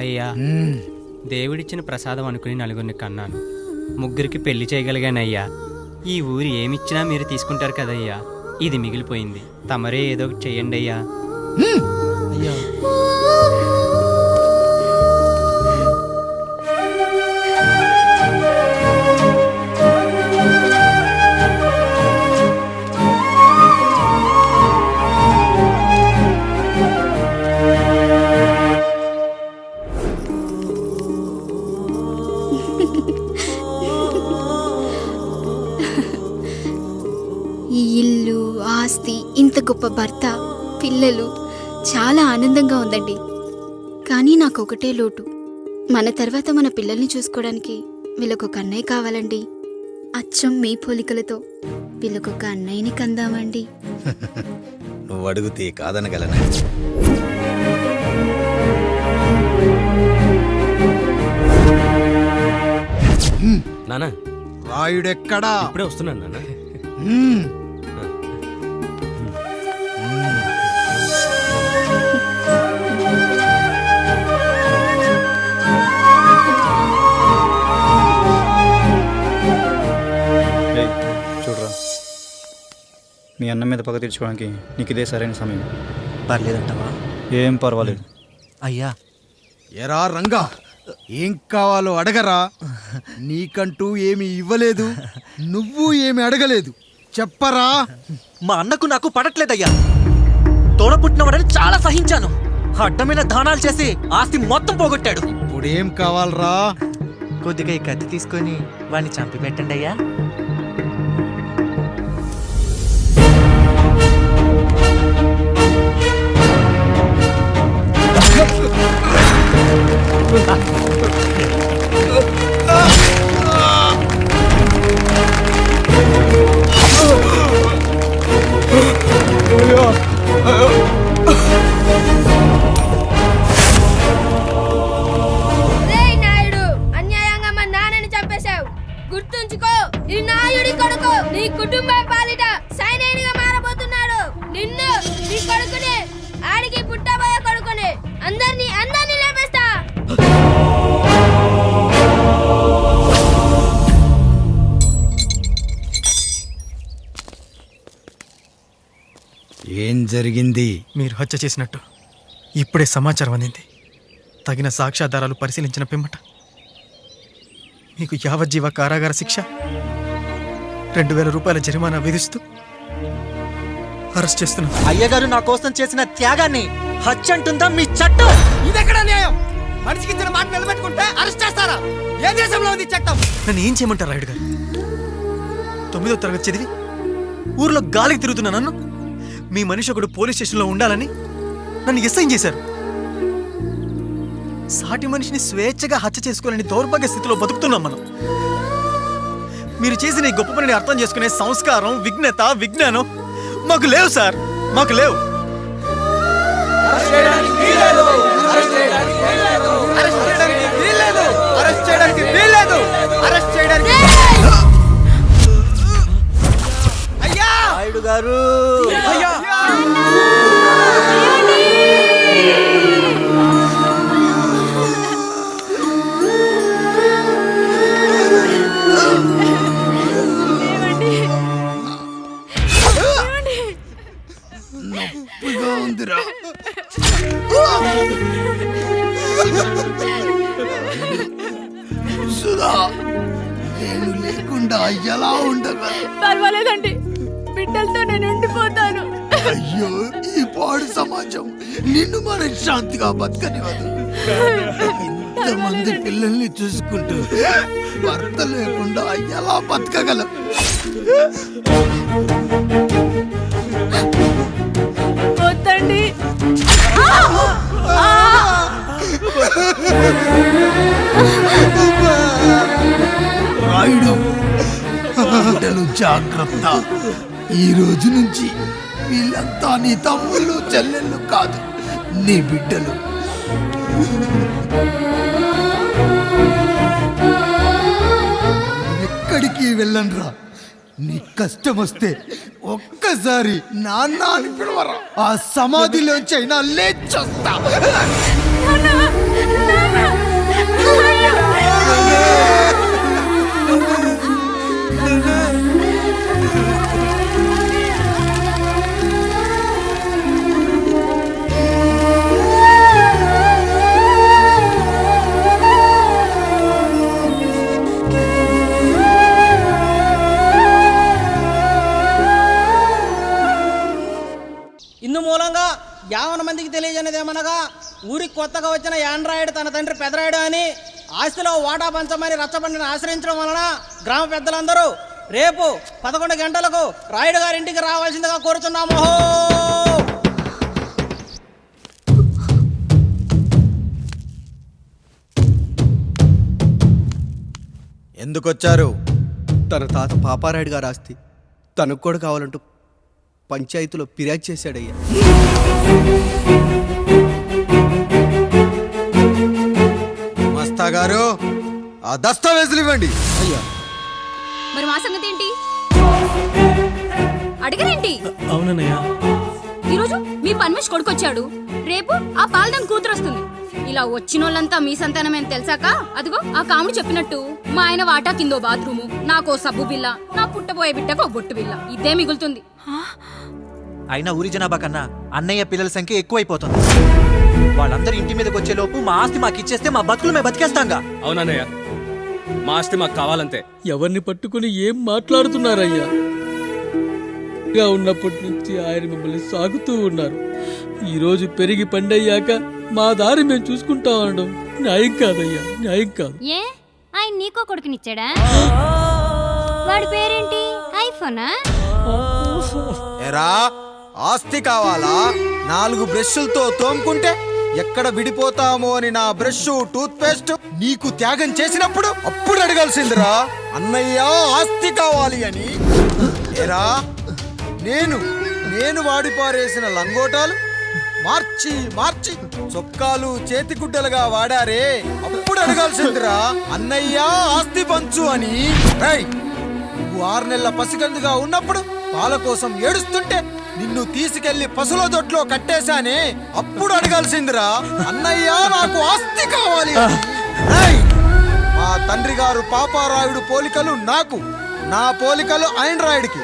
అయ్యా, దేవుడిచ్చిన ప్రసాదం అనుకుని నలుగురిని కన్నాను. ముగ్గురికి పెళ్లి చేయగలిగానయ్యా. ఈ ఊరు ఏమిచ్చినా మీరు తీసుకుంటారు కదయ్యా. ఇది మిగిలిపోయింది. తమరే ఏదో ఒకటి చెయ్యండి అయ్యా. అయ్యా ఈ ఇల్లు, ఆస్తి, ఇంత గొప్ప భర్త, పిల్లలు, చాలా ఆనందంగా ఉందండి. కానీ నాకు ఒకటే లోటు. మన తర్వాత మన పిల్లల్ని చూసుకోవడానికి వీళ్ళకొక అన్నయ్య కావాలండి. అచ్చం మీ పోలికలతో వీళ్ళకొక అన్నయ్యని కందామండి. నువ్వు అడిగితే కాదనగలనా? నానా రాయుడెక్కడా? ఇప్పుడే వస్తున్నాను నాన్న. చూడరా, మీ అన్న మీద పగ తీర్చుకోవడానికి నీకు ఇదే సరైన సమయం. పర్లేదంటావా? ఏం పర్వాలేదు. అయ్యా, ఎరా రంగా, ఏం కావాలో అడగరా. నీకంటూ ఏమి ఇవ్వలేదు, నువ్వు ఏమి అడగలేదు. చెప్పరా. మా అన్నకు నాకు పడట్లేదయ్యా. తోడ పుట్టినవాడని చాలా సహించాను. అడ్డమైన దానాలు చేసి ఆస్తి మొత్తం పోగొట్టాడు. ఇప్పుడేం కావాలరా? కొద్దిగా ఈ కత్తి తీసుకొని వాడిని చంపి పెట్టండి అయ్యా. నాయుడు, అన్యాయంగా మా నాన్నని చంపేశావు. గుర్తుంచుకో, ఈ నాయుడి కొడుకు నీ కుటుంబం పాలిట సైనికుడిగా మారబోతున్నాడు. నిన్ను, నీ కొడుకుని, ఆడికి పుట్టబోయే కొడుకుని అందరినీ లేపేస్తా. ఏం జరిగింది? మీరు హత్య చేసినట్టు ఇప్పుడే సమాచారం అందింది. తగిన సాక్ష్యాధారాలు పరిశీలించిన పిమ్మట మీకు యావజ్జీవ కారాగార శిక్ష, 2000 రూపాయల జరిమానా విధిస్తూ అరెస్ట్ చేస్తున్నాం. అయ్యగారు నా కోసం చేసిన త్యాగాన్ని హత్య అంటుందా మీ చట్టం? ఇదెక్కడ న్యాయం? మనిషికి ఇచ్చిన మాట నిలబెట్టుకుంటే అరెస్ట్ చేస్తారా? ఏ దేశంలో ఉంది చట్టం? నన్ను ఏం చేయమంటారు రాయుడు గారు? 9వ తరగతి చదివి ఊర్లో గాలికి తిరుగుతున్నా నన్ను మీ మనిషి ఒకడు పోలీస్ స్టేషన్లో ఉండాలని నన్ను ఎస్ఐ చేశారు. సాటి మనిషిని స్వేచ్ఛగా హత్య చేసుకోవాలని దౌర్భాగ్య స్థితిలో బతుకుతున్నాం మనం. మీరు చేసిన ఈ గొప్ప పనిని అర్థం చేసుకునే సంస్కారం, విజ్ఞత, విజ్ఞానం మాకు లేవు సార్, మాకు లేవు. నాయుడు గారు, నొప్పిగా ఉందిరా. సుధా, నేను లేకుండా ఎలా ఉండగలను? పర్వాలేదండి, బిడ్డలతో నేను ఉండిపోతాను. అయ్యో, ఈ పాడు సమాజం నిన్ను మనశ్శాంతిగా బతకనివ్వదు. ఇంతమంది పిల్లల్ని చూసుకుంటూ భర్త లేకుండా ఎలా బతకగలం? వద్దండి. రాయుడు, బిడ్డలు జాగ్రత్త. ఈ రోజు నుంచి వీళ్ళంతా నీ తమ్ముళ్ళు, చెల్లెళ్ళు కాదు, నీ బిడ్డలు. ఎక్కడికి వెళ్ళనురా. నీ కష్టం వస్తే ఒక్కసారి నాన్న అని పిలవరా. ఆ సమాధిలోంచి అయినా లేచొస్తా. నాన్న! ఇందు మూలంగా యావన మందికి తెలియజేయనిదేమనగా ఊరికి కొత్తగా వచ్చిన యాండ్రాయిడ్ తన తండ్రి పెదరాయుడు అని ఆస్తిలో వాటా పంచమని రచ్చబండిని ఆశ్రయించడం వలన గ్రామ పెద్దలందరూ రేపు 11 గంటలకు రాయుడు గారి ఇంటికి రావాల్సిందిగా కోరుతున్నాము. ఎందుకొచ్చారు? తన తాత పాపారాయుడు గారు ఆస్తి తనకు కూడా కావాలంటూ పంచాయతీలో ఫిర్యాదు చేశాడయ్యా. మస్తా గారు ఆ దస్తావేజులు ఇవ్వండి. అయ్యా మరి మా సంగతి ఏంటి? అడగరేంటి? అవునన్నయ్య. ఈరోజు మీ పన్మేష్ కొడుకొచ్చాడు, రేపు ఆ పాల్దం కూతురు వస్తుంది. ఇలా వచ్చినోళ్ళంతా మీ సంతానమేం తెలిసాక అదిగో ఆ కాముడు చెప్పినట్టు మా ఆయన వాటా కిందో బాత్రూము, నాకో సబ్బు బిల్ల, నా పుట్టబోయే బిడ్డకో బొట్టు బిల్ల, ఇదే మిగులుతుంది. అయినా ఊరి జనాభా కన్నా అన్నయ్య పిల్లల సంఖ్య ఎక్కువైపోతుంది. వాళ్ళందరూ ఇంటి మీదకి వచ్చే లోపు మా ఆస్తి మాకు ఇచ్చేస్తే మా బతుకులు మేము బతికేస్తాంగా. అవునన్నయ్య, మా ఆస్తి మాకు కావాలంతే. ఎవరిని పట్టుకుని ఏం మాట్లాడుతున్నారయ్యా? ఉన్నప్పటి నుంచి ఆయన మిమ్మల్ని సాగుతూ ఉన్నారు. ఈరోజు పెరిగి పండయ్యాక మా దారి మేము చూసుకుంటా ఉండడం న్యాయం కాదయ్యా, న్యాయం కాదు. ఏ ఆయన నీకో కొడుకునిచ్చాడా? వాడి పేరేంటి? ఐఫోనా? ఎరా ఆస్తి కావాలా? 4 బ్రష్లతో తోముకుంటే ఎక్కడ విడిపోతామో అని నా బ్రష్ టూత్ పేస్ట్ నీకు త్యాగం చేసినప్పుడు అప్పుడు అడగాల్సిందిరా అన్నయ్య ఆస్తి కావాలి అని. ఎరా నేను వాడిపారేసిన లంగోటాలు మార్చి మార్చి చొక్కాలు చేతిగుడ్డలుగా వాడారే, అప్పుడు అడగాల్సిందిరా అన్నయ్య ఆస్తి పంచు అని. నువ్వు 6 నెలల పసిగందుగా ఉన్నప్పుడు పాల కోసం ఏడుస్తుంటే నిన్ను తీసుకెళ్లి పశువుల దొడ్లో కట్టేశానే, అప్పుడు అడగాల్సిందిరా అన్నయ్య నాకు ఆస్తి కావాలి అని. మా తండ్రి గారు పాపారాయుడు పోలికలు నాకు, నా పోలికలు ఆండ్రాయిడ్కి.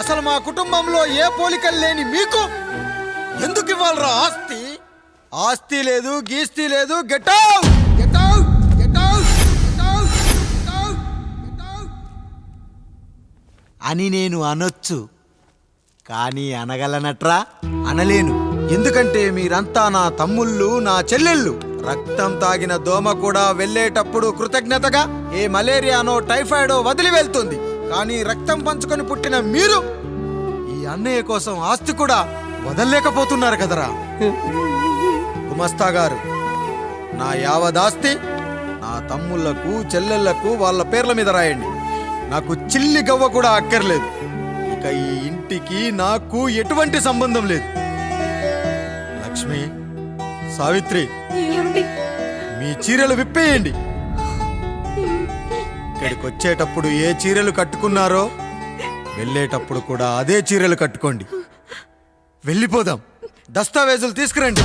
అసలు మా కుటుంబంలో ఏ పోలికలు లేని మీకు ఎందుకు ఇవ్వాలరా ఆస్తి? ఆస్తి లేదు, గీస్తి లేదు. Get out, get out, get out, get out, get out, get out అని నేను అనొచ్చు, కానీ అనగలనట్రా? అనలేను. ఎందుకంటే మీరంతా నా తమ్ముళ్ళు, నా చెల్లెళ్ళు. రక్తం తాగిన దోమ కూడా వెళ్ళేటప్పుడు కృతజ్ఞతగా ఏ మలేరియానో టైఫాయిడో వదిలి వెళ్తుంది. కానీ రక్తం పంచుకొని పుట్టిన మీరు ఈ అన్నయ్య కోసం ఆస్తి కూడా వదల్లేకపోతున్నారు కదరా. గుమస్తా గారు, నా యావదాస్తి నా తమ్ముళ్లకు చెల్లెళ్లకు వాళ్ళ పేర్ల మీద రాయండి. నాకు చిల్లి గవ్వ కూడా అక్కర్లేదు. ఇక ఈ ఇంటికి నాకు ఎటువంటి సంబంధం లేదు. లక్ష్మి, సావిత్రి, మీ చీరలు విప్పేయండి. ఇక్కడికి వచ్చేటప్పుడు ఏ చీరలు కట్టుకున్నారో వెళ్ళేటప్పుడు కూడా అదే చీరలు కట్టుకోండి. వెళ్ళిపోదాం. దస్తావేజులు తీసుకురండి.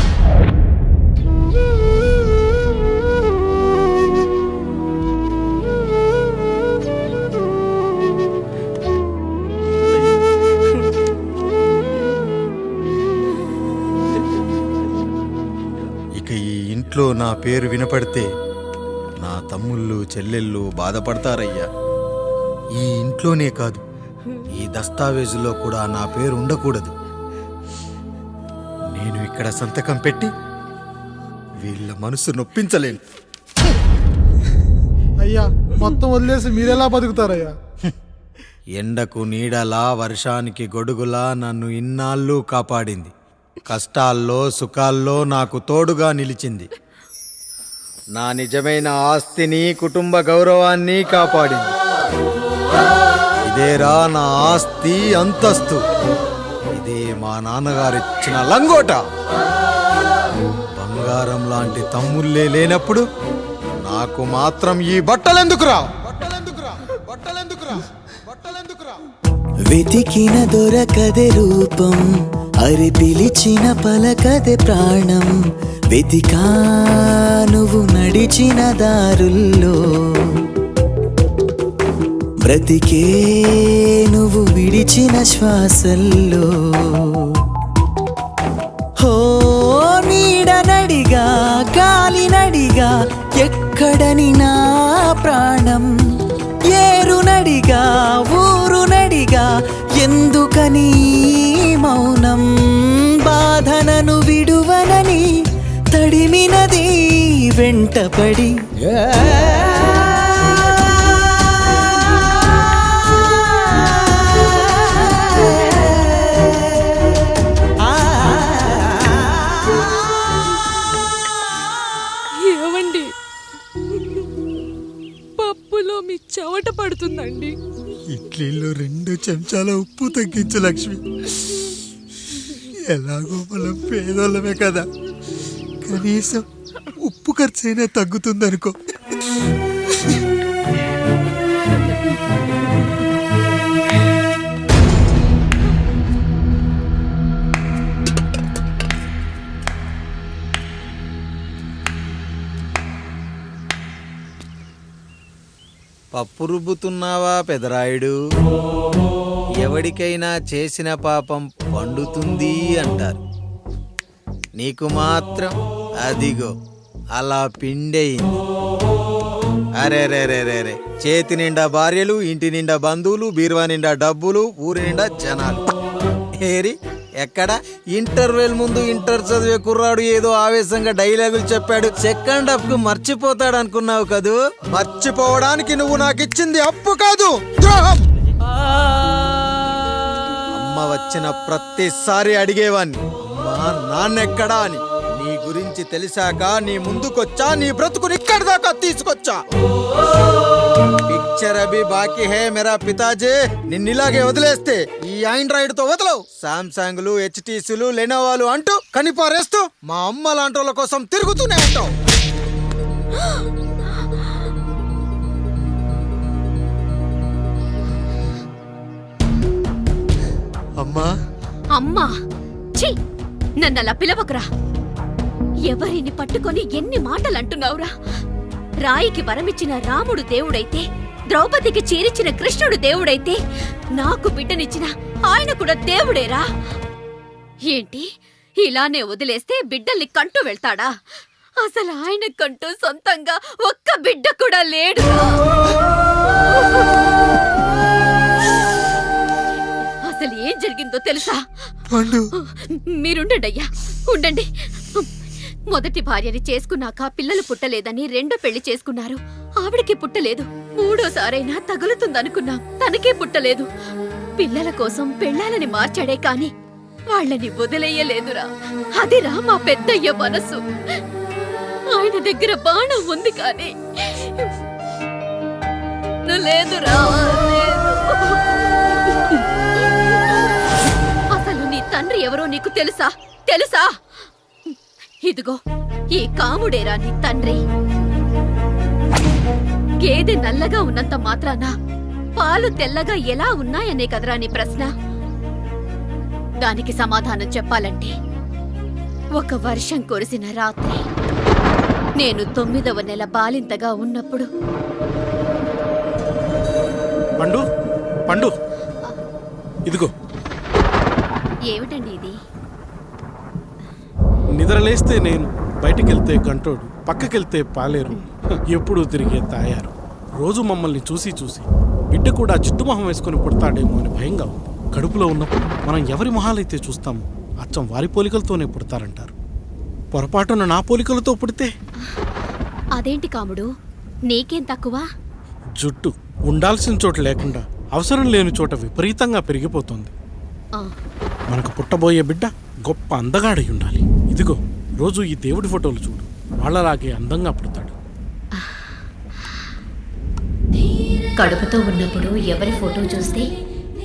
ఇక ఈ ఇంట్లో నా పేరు వినపడితే నా తమ్ముళ్ళు చెల్లెళ్ళు బాధపడతారయ్యా. ఈ ఇంట్లోనే కాదు, ఈ దస్తావేజులో కూడా నా పేరు ఉండకూడదు. నేను ఇక్కడ సంతకం పెట్టి వీళ్ళ మనసు నొప్పించలేను. అయ్యా, మొత్తం వదిలేసి మీరెలా బతుకుతారయ్యా? ఎండకు నీడలా, వర్షానికి గొడుగులా నన్ను ఇన్నాళ్ళు కాపాడింది. కష్టాల్లో సుఖాల్లో నాకు తోడుగా నిలిచింది. నా నిజమైన ఆస్తిని, కుటుంబ గౌరవాన్ని కాపాడింది. ఇదేరా నా ఆస్తి, అంతస్తు. ఇదే మా నాన్నగారిచ్చిన లంగోట. బంగారం లాంటి తమ్ముళ్ళే లేనప్పుడు నాకు మాత్రం ఈ బట్టలెందుకురా? వెతికిన దొరకదే రూపం, అరి పిలిచిన పలకదే ప్రాణం. వెతికా నువ్వు నడిచిన దారుల్లో, బ్రతికే నువ్వు విడిచిన శ్వాసల్లో. హో నీడ నడిగా, గాలి నడిగా, ఎక్కడని నా ప్రాణం. ఏరు నడిగా, ఊరు నడిగా, ఎందుకని మౌనం? సాధనను విడువనని తడిమినది వెంటపడి ఏవండి, పప్పులో మీ చెవట పడుతుందండి. ఇడ్లీలో 2 చెంచాల ఉప్పు తగ్గించు లక్ష్మి. ఎలాగో మనం పేదోళ్ళమే కదా, కనీసం ఉప్పు ఖర్చైనా తగ్గుతుందనుకో. పప్పు రుబ్బుతున్నావా పెదరాయుడు? ఎవడికైనా చేసిన పాపం పండుతుంది అంటారు, నీకు మాత్రం అదిగో అలా పిండయింది. అరే రే రే రే రే, చేతి నిండా భార్యలు, ఇంటి నిండా బంధువులు, బీరువా నిండా డబ్బులు, ఊరి నిండా జనాలు. ఏరి ఎక్కడ? ఇంటర్వెల్ ముందు ఇంటర్ చదివే కుర్రాడు ఏదో ఆవేశంగా డైలాగులు చెప్పాడు, సెకండ్ హాఫ్ కు మర్చిపోతాడు అనుకున్నావు కదూ? మర్చిపోవడానికి నువ్వు నాకు ఇచ్చింది అప్పు కాదు, ద్రోహం. అమ్మ వచ్చిన ప్రతిసారి అడిగేవాణ్ణి, అమ్మా నాన్నెక్కడా అని. నీ గురించి తెలిసాక నీ ముందుకొచ్చా, నీ బ్రతుకుని ఇక్కడి దాకా తీసుకొచ్చా. పిక్చర్ అభి బాకీ హే మేరా పితాజీ. నిన్నిలాగే వదిలేస్తే ఈ ఆండ్రాయిడ్ తో వదలవు. సామ్సంగ్లు, హెచ్టీసీలు, లెనోవాలు అంటూ కనిపారేస్తూ మా అమ్మ లాంటి వాళ్ళ కోసం తిరుగుతూనే ఉంటావు. అమ్మా అమ్మా, ఛీ, నన్నలా పిలవకురా. ఎవరిని పట్టుకొని ఎన్ని మాటలు అంటున్నావురా? రాయికి వరమిచ్చిన రాముడు దేవుడైతే, ద్రౌపదికి చీరిచిన కృష్ణుడు దేవుడైతే, నాకు బిడ్డనిచ్చిన ఆయన కూడా దేవుడేరా. ఏంటి, ఇలానే వదిలేస్తే బిడ్డల్ని కంటూ వెళ్తాడా? అసలు ఆయన కంటూ సొంతంగా ఒక్క బిడ్డ కూడా లేడు. అసలు ఏం జరిగిందో తెలుసా? మీరుండండి అయ్యా, ఉండండి. మొదటి భార్యని చేసుకున్నాక పిల్లలు పుట్టలేదని 2వ పెళ్లి చేసుకున్నారు. ఆవిడకి పుట్టలేదు. 3వసారైనా తగులుతుందనుకున్నాం, తనకే పుట్టలేదు. పిల్లల కోసం పెళ్ళాలని మార్చాడే కాని వాళ్ళని వదిలేయలేదురా. అదిరా మా పెద్దయ్య మనసు. ఆయన దగ్గర బాణం ఉంది కానీ లేదురా, లేదు. అసలు నీ తండ్రి ఎవరో నీకు తెలుసా? తెలుసా? ఇదిగో ఈ కాముడేరా నీ తండ్రి. గేదె నల్లగా ఉన్నంత మాత్రాన పాలు తెల్లగా ఎలా ఉన్నాయనే కదరా నీ ప్రశ్న. దానికి సమాధానం చెప్పాలంటే, ఒక వర్షం కురిసిన రాత్రి నేను 9వ నెల బాలింతగా ఉన్నప్పుడు. పండు పండు, ఇదిగో. ఏమిటండి ఇది? నిద్రలేస్తే నేను, బయటికెళ్తే గంటోడు, పక్కకెళ్తే పాలేరు, ఎప్పుడూ తిరిగే తాయారు. రోజు మమ్మల్ని చూసి చూసి బిడ్డ కూడా చిట్టుమొహం వేసుకుని పుడతాడేమో అని భయంగా ఉంది. కడుపులో ఉన్నప్పుడు మనం ఎవరి మొహాలైతే చూస్తామో అచ్చం వారి పోలికలతోనే పుడతారంటారు. పొరపాటున నా పోలికలతో పుడితే? అదేంటి కాముడు, నీకేం తక్కువ? జుట్టు ఉండాల్సిన చోట లేకుండా అవసరం లేని చోట విపరీతంగా పెరిగిపోతుంది. మనకు పుట్టబోయే బిడ్డ గొప్ప అందగాడై ఉండాలి. ఇదిగో రోజు ఈ దేవుడి ఫోటోలు చూడు, వాళ్ళలాగే అందంగా పుడతాడు. కడుపుతో ఉన్నప్పుడు ఎవరి ఫోటో చూస్తే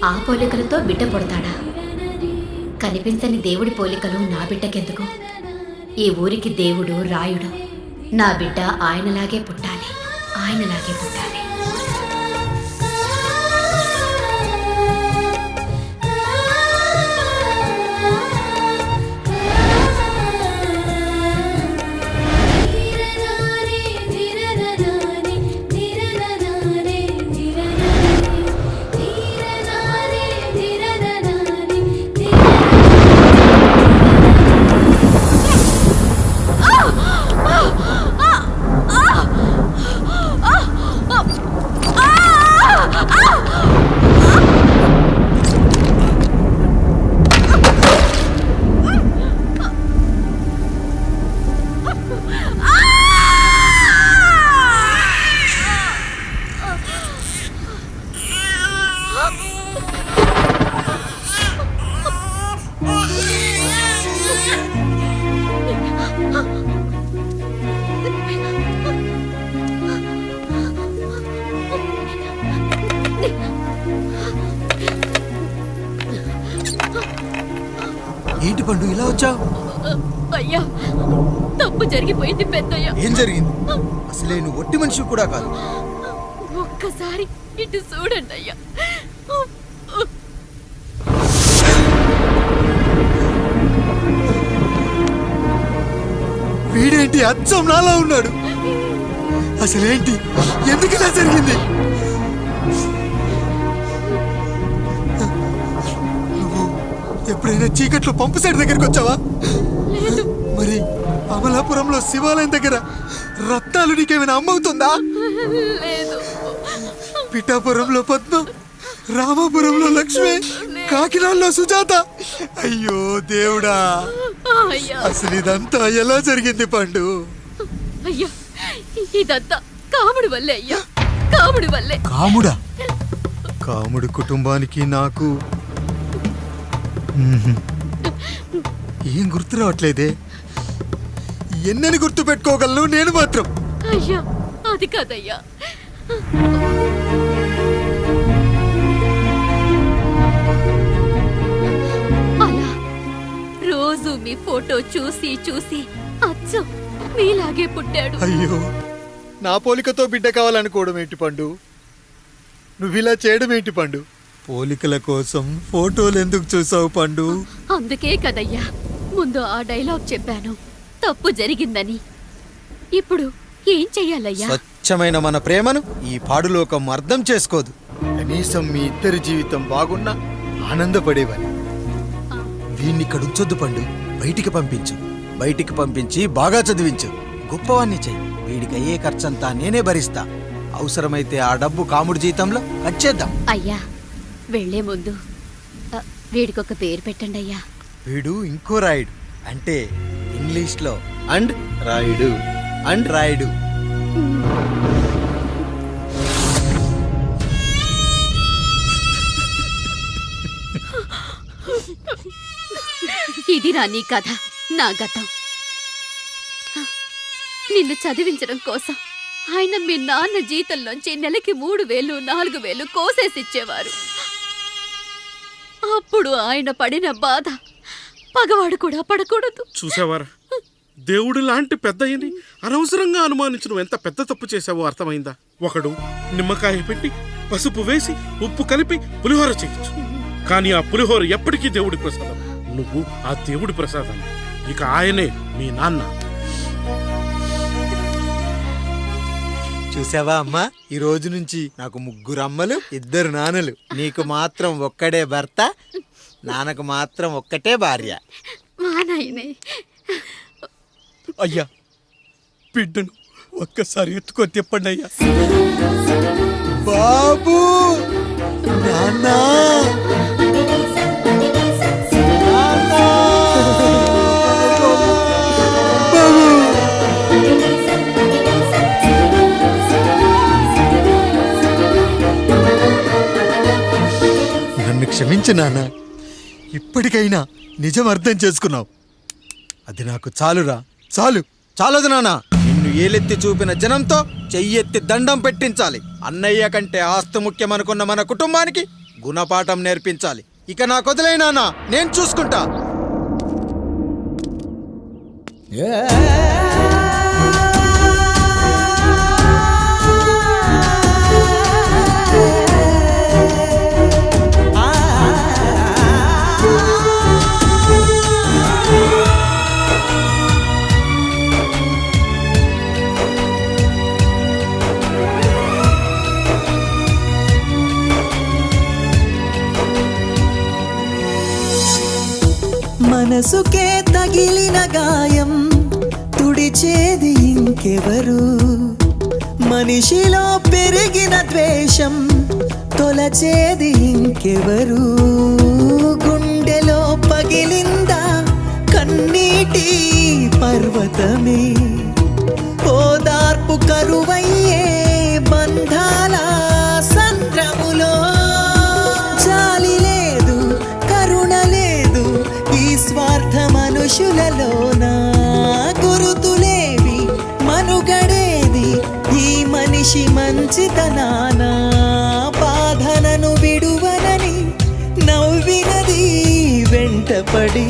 ఆ పోలికలతో బిడ్డ పుడతాడా? కనిపించని దేవుడి పోలికలు నా బిడ్డకెందుకు? ఈ ఊరికి దేవుడు రాయుడు. నా బిడ్డ ఆయనలాగే పుట్టాలి, ఆయనలాగే పుట్టాలి. పండు ఇలా వచ్చావు? అయ్యా తప్పు జరిగిపోయింది పెద్దయ్యా. ఏం జరిగింది? అసలే నువ్వు ఒట్టి మనిషి కూడా కాదు. ఒక్కసారి ఇటు చూడండి అయ్యా. వీడేంటి అచ్చం నాలా ఉన్నాడు? అసలేంటి, ఎందుకు ఇలా జరిగింది? నువ్వు ఎప్పుడైనా చీకట్లో పంపు సైడ్ దగ్గరికి వచ్చావా? మరి అమలాపురంలో శివాలయం దగ్గర రత్నాలు నీకేమైనా అమ్మవుతుందా? పిఠాపురంలో పద్మ, రామాపురంలో లక్ష్మి, కాకినాడలో సుజాత. అయ్యో దేవుడా, అసలు ఇదంతా ఎలా జరిగింది పండు? అయ్యా ఇదంతా కాముడి వల్లే అయ్యా, కాముడి వల్లే. కాముడా? కాముడు కుటుంబానికి నాకు ఏం గుర్తు రావట్లేదే. ఎన్నని గుర్తు పెట్టుకోగలను నేను మాత్రం? అయ్యా అది కాదయ్యా. అలా రోజు మీ ఫోటో చూసి చూసి అచ్చం మీలాగే పుట్టాడు. అయ్యో, నా పోలికతో బిడ్డ కావాలనుకోవడం ఏంటి పండు? నువ్విలా చేయడం ఏంటి పండు? పోలికల కోసం ఫోటోలు ఎందుకు చూసావు పండు? అందుకే కదయ్యా ముందు ఆ డైలాగ్ చెప్పాను, తప్పు జరిగిందని. ఇప్పుడు ఏం చెయ్యాలయ్యా? స్వచ్ఛమైన మన ప్రేమను ఈ పాడులోకం అర్థం చేసుకోదు. కనీసం మీ ఇద్దరి జీవితం బాగున్నా ఆనందపడేవాని. వీణ్ణి ఇక్కడ ఉంచొద్దు పండు, బయటికి పంపించు. బయటికి పంపించి బాగా చదివించు, గొప్పవాణ్ణి చెయ్యి. వీడికి అయ్యే ఖర్చంతా నేనే భరిస్తా. అవసరమైతే ఆ డబ్బు కాముడి జీతంలో వచ్చేద్దాం. అయ్యా వెళ్లే ముందు వీడికొక పేరు పెట్టండి అయ్యా. వీడు ఇంకో రాయుడు, అంటే ఇంగ్లీష్లో అండ్ రాయుడు, అండ్ రాయుడు. ఇది రా నీ కథ, నా గతం. నిన్ను చదివించడం కోసం ఆయన మీ నాన్న జీతంలోంచి నెలకి 3,000, 4,000 కోసేసిచ్చేవారు. అప్పుడు ఆయన పడిన బాధ పగవాడు కూడా పడకూడదు. చూసావారా, దేవుడు లాంటి పెద్దయ్యని అనవసరంగా అనుమానించడం ఎంత పెద్ద తప్పు చేశావో అర్థమైందా? ఒకడు నిమ్మకాయ పెట్టి పసుపు వేసి ఉప్పు కలిపి పులిహోర చేయొచ్చు, కానీ ఆ పులిహోర ఎప్పటికీ దేవుడి ప్రసాదం. నువ్వు ఆ దేవుడి ప్రసాదం, ఇక ఆయనే మీ నాన్న. చూసావా అమ్మా, ఈ రోజు నుంచి నాకు 3 అమ్మలు, 2 నాన్నలు. నీకు మాత్రం ఒక్కడే భర్త, నాన్నకు మాత్రం ఒక్కటే భార్య. మా నాయనే. అయ్యా, బిడ్డను ఒక్కసారి ఎత్తుకొని తిప్పండి అయ్యా. బాబు, నాన్నా, నన్ను క్షమించు నాన్న. ఇప్పటికైనా నిజం అర్థం చేసుకున్నావు. అది నాకు చాలురా, చాలు. చాలదు నాన్న, నిన్ను ఏలెత్తి చూపిన జనంతో చెయ్యెత్తి దండం పెట్టించాలి. అన్నయ్య కంటే ఆస్తి ముఖ్యమనుకున్న మన కుటుంబానికి గుణపాఠం నేర్పించాలి. ఇక నాకు వదిలే నాన్న, నేను చూసుకుంటా. మనసుకే తగిలిన గాయం తుడిచేది ఇంకెవరు? మనిషిలో పెరిగిన ద్వేషం తొలచేది ఇంకెవరు? గుండెలో పగిలిందా కన్నీటి పర్వతమే? ఓదార్పు కరువయ్యే బంధాల సంద్రములో జాలి లేదు, కరుణ లేదు ఈ స్వార్థ మనుషులలోన. గురుతులేవి, మనుగడేది ఈ మనిషి మంచితనాన. బాధనను విడువనని నవ్వినది వెంటపడి,